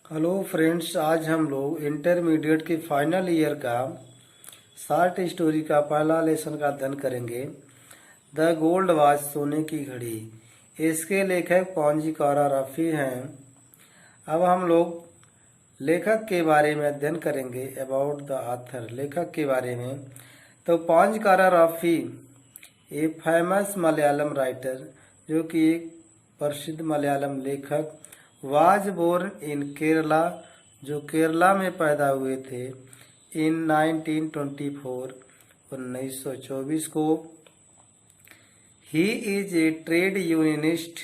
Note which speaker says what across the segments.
Speaker 1: Hello friends, आज हम लोग इंटरमीडिएट के फाइनल ईयर का शॉर्ट स्टोरी का पहला लेसन का अध्ययन करेंगे। द गोल्ड वॉच, सोने की घड़ी। इसके लेखक पॉन्जिकारा रफी हैं। अब हम लोग लेखक के बारे में अध्ययन करेंगे। अबाउट द ऑथर, लेखक के बारे में। तो Ponjikara Rafi a famous Malayalam writer, जो कि एक प्रसिद्ध मलयालम लेखक, वाज बोर्न इन केरला, जो केरला में पैदा हुए थे, इन 1924, 1924 को। He is a trade unionist,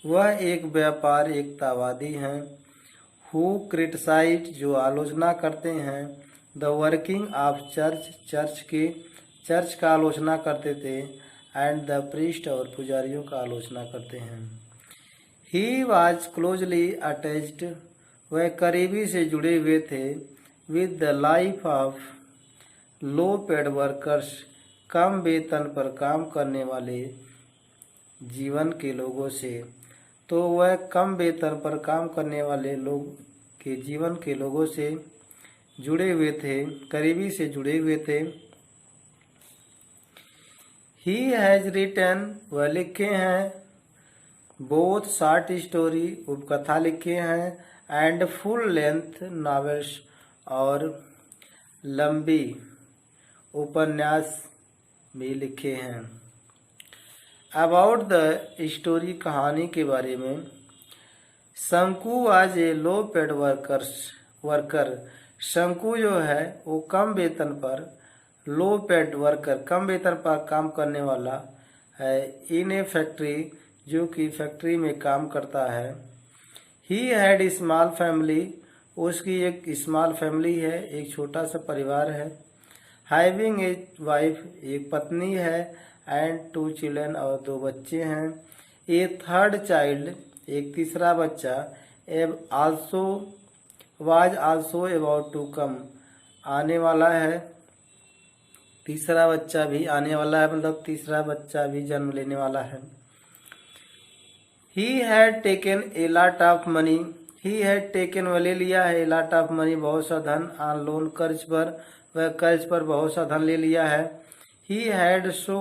Speaker 1: वह एक व्यापार एकतावादी हैं। हु क्रिटिसाइज, जो आलोचना करते हैं। The working of church, church का आलोचना करते थे। एंड द प्रीस्ट, और पुजारियों का आलोचना करते हैं। ही वॉज क्लोजली अटैच्ड, वह करीबी से जुड़े हुए थे। With the life of low paid workers, कम वेतन पर काम करने वाले जीवन के लोगों से। तो वह कम वेतन पर काम करने वाले लोग के जीवन के लोगों से जुड़े हुए थे, करीबी से जुड़े हुए थे। ही हैज रिटन, वह लिखे हैं। बोथ शॉर्ट स्टोरी, उपकथा लिखे हैं। एंड फुल लेंथ नॉवेल्स, और लंबी उपन्यास भी लिखे हैं। अबाउट द स्टोरी, कहानी के बारे में। शंकु was a low paid worker, शंकु जो है वो कम वेतन पर, लो पेड वर्कर कम वेतन पर काम करने वाला है। इन ए फैक्ट्री, जो कि फैक्ट्री में काम करता है। ही हैड स्मॉल फैमिली, उसकी एक स्मॉल फैमिली है, एक छोटा सा परिवार है। हैविंग ए वाइफ, एक पत्नी है। एंड 2 चिल्ड्रन, और 2 बच्चे हैं। ए थर्ड चाइल्ड, एक तीसरा बच्चा। एब also was also about to come, आने वाला है। तीसरा बच्चा भी आने वाला है, मतलब तीसरा बच्चा भी जन्म लेने वाला है। He had taken a lot of money, he had taken, वह ले लिया है। ए लॉट ऑफ मनी, बहुत सा धन। ऑन लोन, कर्ज पर, वह कर्ज पर बहुत सा धन ले लिया है। He had so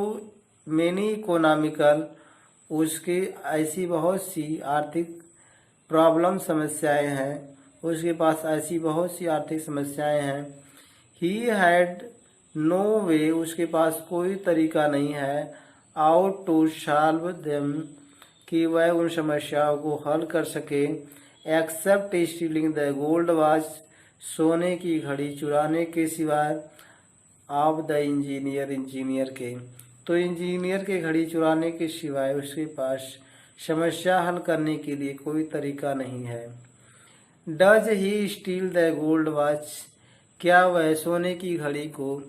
Speaker 1: many economical, उसकी ऐसी बहुत सी आर्थिक प्रॉब्लम, समस्याएं हैं। उसके पास ऐसी बहुत सी आर्थिक समस्याएं हैं। ही हैड नो वे, उसके पास कोई तरीका नहीं है। आउट टू सॉल्व देम, कि वह उन समस्याओं को हल कर सके। Except stealing the gold watch, सोने की घड़ी चुराने के सिवाय। ऑफ द इंजीनियर, इंजीनियर के। तो इंजीनियर के घड़ी चुराने के सिवाय उसके पास समस्या हल करने के लिए कोई तरीका नहीं है। Does he steel the gold watch, क्या वह सोने की घड़ी को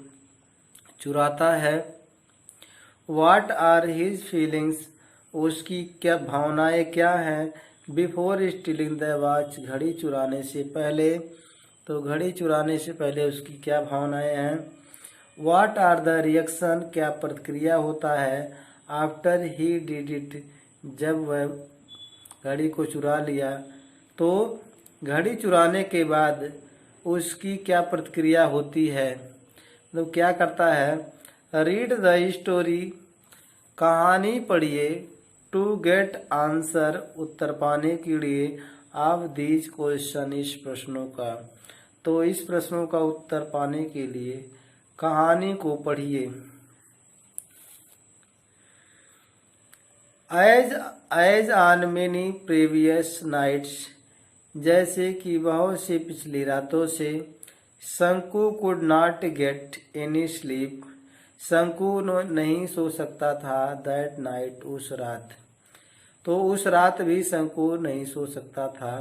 Speaker 1: चुराता है। वाट आर हिज फीलिंग्स, उसकी क्या भावनाएं क्या हैं। बिफोर स्टीलिंग द वॉच, घड़ी चुराने से पहले। तो घड़ी चुराने से पहले उसकी क्या भावनाएं हैं। वाट आर द रिएक्शन, क्या प्रतिक्रिया होता है। आफ्टर ही डिड इट, जब वह घड़ी को चुरा लिया, तो घड़ी चुराने के बाद उसकी क्या प्रतिक्रिया होती है, मतलब क्या करता है। रीड द स्टोरी, कहानी पढ़िए। टू गेट आंसर, उत्तर पाने के लिए। ऑफ दीज क्वेश्चन, इस प्रश्नों का। तो इस प्रश्नों का उत्तर पाने के लिए कहानी को पढ़िए। As on many previous nights, जैसे कि बहुत सी पिछली रातों से। Shanku could not get any sleep, Shanku नहीं सो सकता था। दैट नाइट, उस रात। तो उस रात भी शंकु नहीं सो सकता था।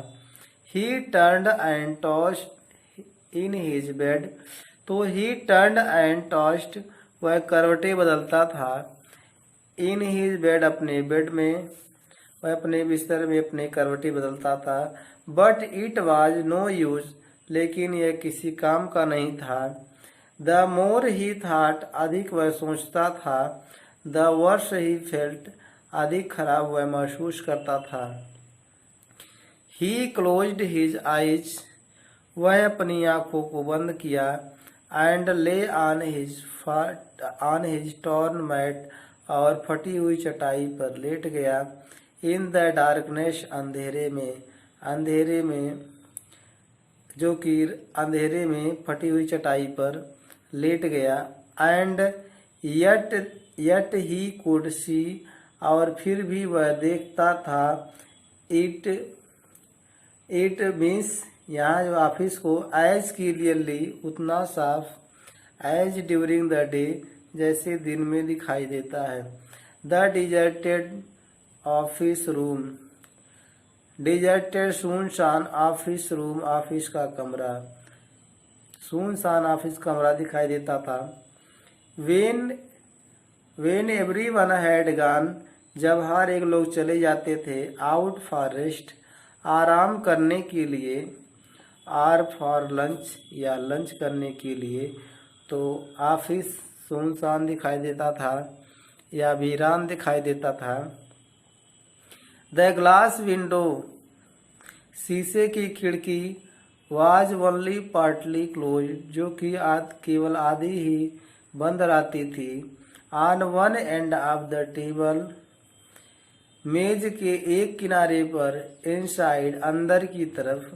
Speaker 1: He turned and tossed in his bed, तो ही टर्न्ड एंड टॉस्ड, वह करवटें बदलता था। इन हिज बेड, अपने बेड में, वह अपने बिस्तर में अपने करवटें बदलता था। But it was no use, लेकिन यह किसी काम का नहीं था। द मोर ही थॉट, अधिक वह सोचता था। द वर्स ही फेल्ट, अधिक खराब वह महसूस करता था। ही क्लोज्ड हिज आइज, वह अपनी आंखों को बंद किया, एंड ले ऑन हिज टॉर्न मैट, और फटी हुई चटाई पर लेट गया। इन द डार्कनेस, अंधेरे में जो कि अंधेरे में फटी हुई चटाई पर लेट गया। And yet he could see, और फिर भी वह देखता था। इट मीन्स यहाँ जो ऑफिस को एज क्लियरली, उतना साफ, एज ड्यूरिंग द डे, जैसे दिन में दिखाई देता है। The deserted office room, deserted सुनसान ऑफिस रूम, ऑफिस का कमरा, सुनसान ऑफिस कमरा दिखाई देता था। वेन एवरीवन हैड गॉन, जब हर एक लोग चले जाते थे। आउट फॉर रेस्ट, आराम करने के लिए। आर फॉर लंच, या लंच करने के लिए। तो ऑफिस सुनसान दिखाई देता था या वीरान दिखाई देता था। द ग्लास विंडो, शीशे की खिड़की, वाज ओनली पार्टली क्लोज, जो कि केवल आधी ही बंद रहती थी। On one end of the table, मेज के एक किनारे पर, इनसाइड, अंदर की तरफ,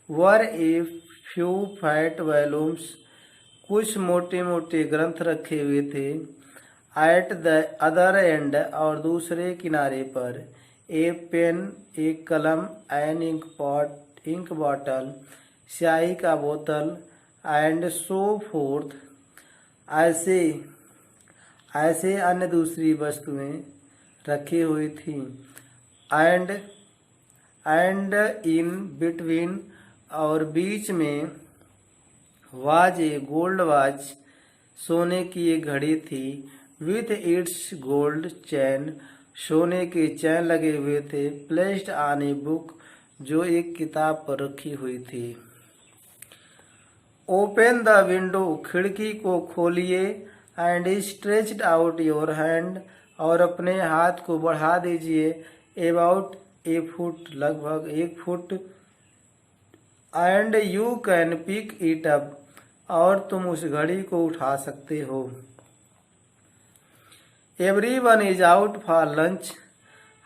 Speaker 1: वर ए फ्यू फैट वॉल्यूम्स, कुछ मोटे मोटे ग्रंथ रखे हुए थे। एट द अदर एंड, और दूसरे किनारे पर, ए पेन, एक कलम, एन इंक बॉटल, स्याही का बोतल, एंड सो फोर्थ, ऐसे अन्य दूसरी वस्तुएं रखी हुई थी। एंड इन बिटवीन, और बीच में, वाज ए गोल्ड वॉच, सोने की एक घड़ी थी। विथ इट्स गोल्ड चैन, सोने के चैन लगे हुए थे। प्लेस्ड ऑन ए बुक, जो एक किताब पर रखी हुई थी। ओपन द विंडो, खिड़की को खोलिए। And stretched out your hand, और अपने हाथ को बढ़ा दीजिए। अबाउट ए फुट, लगभग 1 फुट। And you can pick it up, और तुम उस घड़ी को उठा सकते हो। Everyone is out for lunch,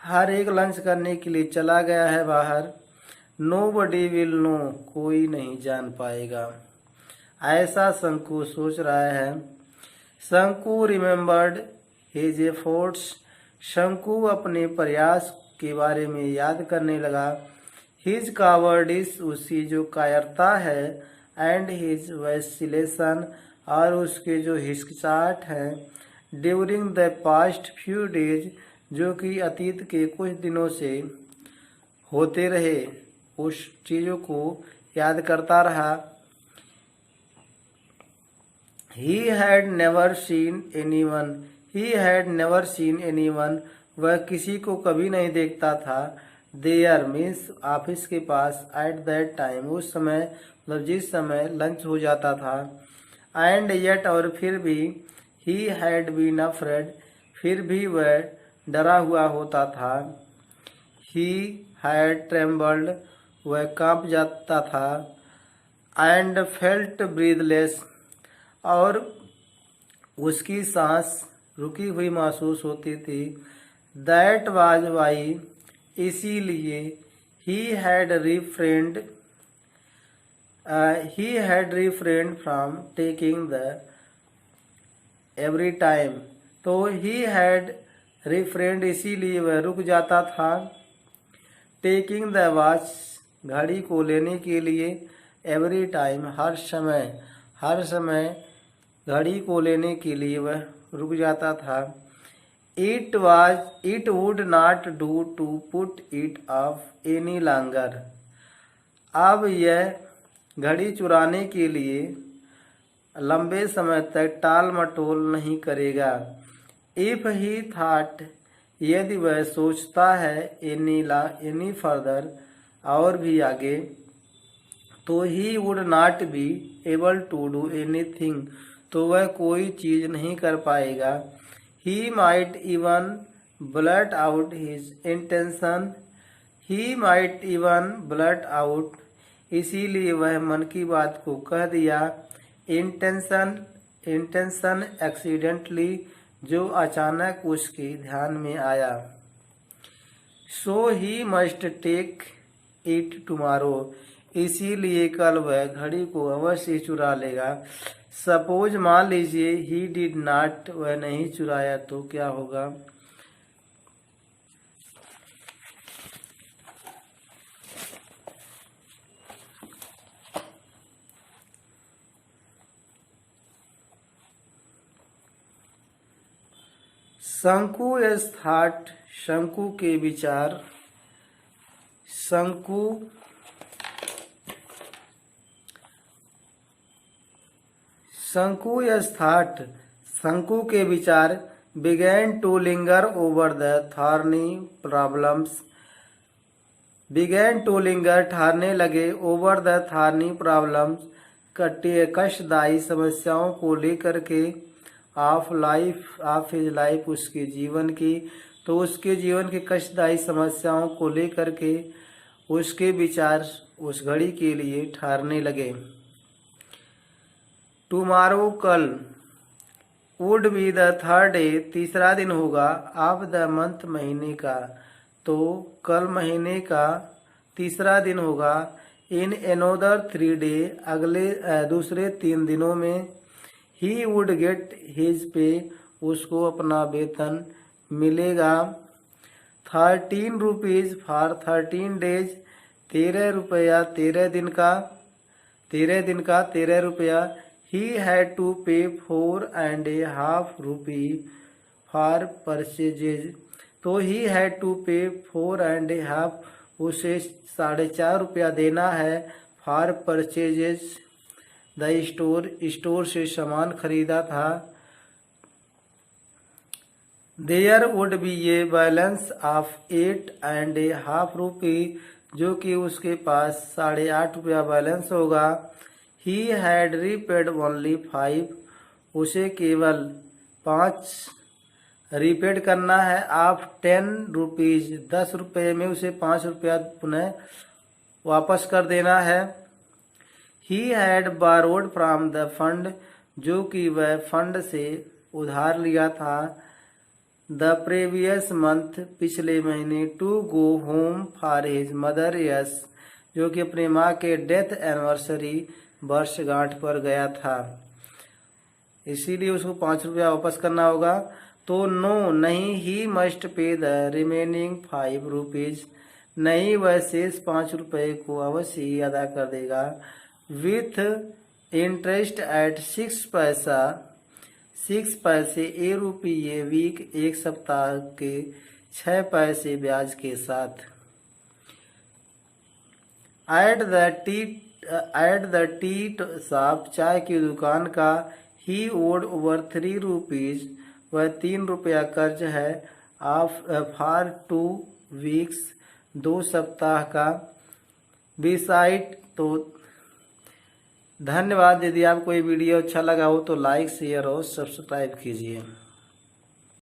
Speaker 1: हर एक लंच करने के लिए चला गया है बाहर। नोबडी विल नो, कोई नहीं जान पाएगा, ऐसा शंकु सोच रहा है। शंकु रिमेम्बर्ड हिज एफर्ट्स, शंकु अपने प्रयास के बारे में याद करने लगा। हिज कावर्डिस, उसकी जो कायरता है। एंड हिज वैसिलेशन, और उसके जो हिचकिचाहट है। During the past few days, जो कि अतीत के कुछ दिनों से होते रहे, उस चीज़ों को याद करता रहा। He had never seen anyone, वह किसी को कभी नहीं देखता था। There means ऑफिस के पास। At that time, उस समय, मतलब जिस समय लंच हो जाता था। And yet, और फिर भी, he had been afraid, फिर भी वह डरा हुआ होता था। He had trembled, वह कांप जाता था। And felt breathless, और उसकी सांस रुकी हुई महसूस होती थी। That was why, इसीलिए, he had refrained from taking the every time, तो he had refrained, इसीलिए वह रुक जाता था। taking the watch, घड़ी को लेने के लिए। every time, हर समय घड़ी को लेने के लिए वह रुक जाता था। It would not do to put it off any longer, अब यह घड़ी चुराने के लिए लंबे समय तक टाल मटोल नहीं करेगा। If he thought, यदि वह सोचता है, any further, और भी आगे, तो he would not be able to do anything, तो वह कोई चीज नहीं कर पाएगा। He might even blurt out his intention, he might even blood out, इसीलिए वह मन की बात को कह दिया। इंटेंशन एक्सीडेंटली, जो अचानक उसके ध्यान में आया। So he must take it tomorrow, इसीलिए कल वह घड़ी को अवश्य चुरा लेगा। सपोज, मान लीजिए, ही डिड नॉट, वह नहीं चुराया, तो क्या होगा? शंकु एस थॉट, शंकु के विचार। शंकु एस थॉट, शंकु के विचार began to linger over the thorny problems, began to linger, ठहरने लगे, over the thorny problems, कष्टदायी समस्याओं को लेकर के, ऑफ हिज लाइफ, उसके जीवन की। तो उसके जीवन की कष्टदायी समस्याओं को लेकर के उसके विचार उस घड़ी के लिए ठहरने लगे। टुमारो, कल, would be the third day, तीसरा दिन होगा, ऑफ द मंथ, महीने का। तो कल महीने का तीसरा दिन होगा। इन एनोदर 3 डे, अगले दूसरे 3 दिनों में। He would get his pay, उसको अपना वेतन मिलेगा। 13 रुपीज फॉर 13 डेज, 13 रुपया 13 दिन का, 13 रुपया। He had to pay 4.5 rupee for purchases, तो ही हैड टू पे 4.5, उसे 4.5 रुपया देना है। फॉर परचेजेज द स्टोर से सामान खरीदा था। There would be a balance of 8.5 rupee, जो कि उसके पास 8.5 रुपया बैलेंस होगा। ही हैड रीपेड ओनली 5, उसे केवल 5 रीपेड करना है। ऑफ 10 रुपीज, 10 रुपये में उसे 5 रुपया पुनः वापस कर देना है। He had borrowed from the fund, जो कि वह फंड से उधार लिया था। द प्रीवियस मंथ, पिछले महीने। To go home for his mother, yes, जो कि अपनी माँ के डेथ एनिवर्सरी, वर्षगांठ पर गया था, इसीलिए उसको 5 रुपया वापस करना होगा। तो नो, नहीं, he must pay the remaining 5 rupees, नहीं, वह शेष 5 रुपये को अवश्य ही अदा कर देगा। विथ इंटरेस्ट एट 6 पैसा, 6 पैसे, ए रुपये वीक, एक सप्ताह के 6 पैसे ब्याज के साथ। एट द टी शॉप, चाय की दुकान का। ही ओड ओवर 3 रुपीज, वह 3 रुपया कर्ज है। ऑफ फॉर 2 वीक्स, 2 सप्ताह का। बिसाइड, तो धन्यवाद। यदि आपको ये वीडियो अच्छा लगा हो तो लाइक, शेयर और सब्सक्राइब कीजिए।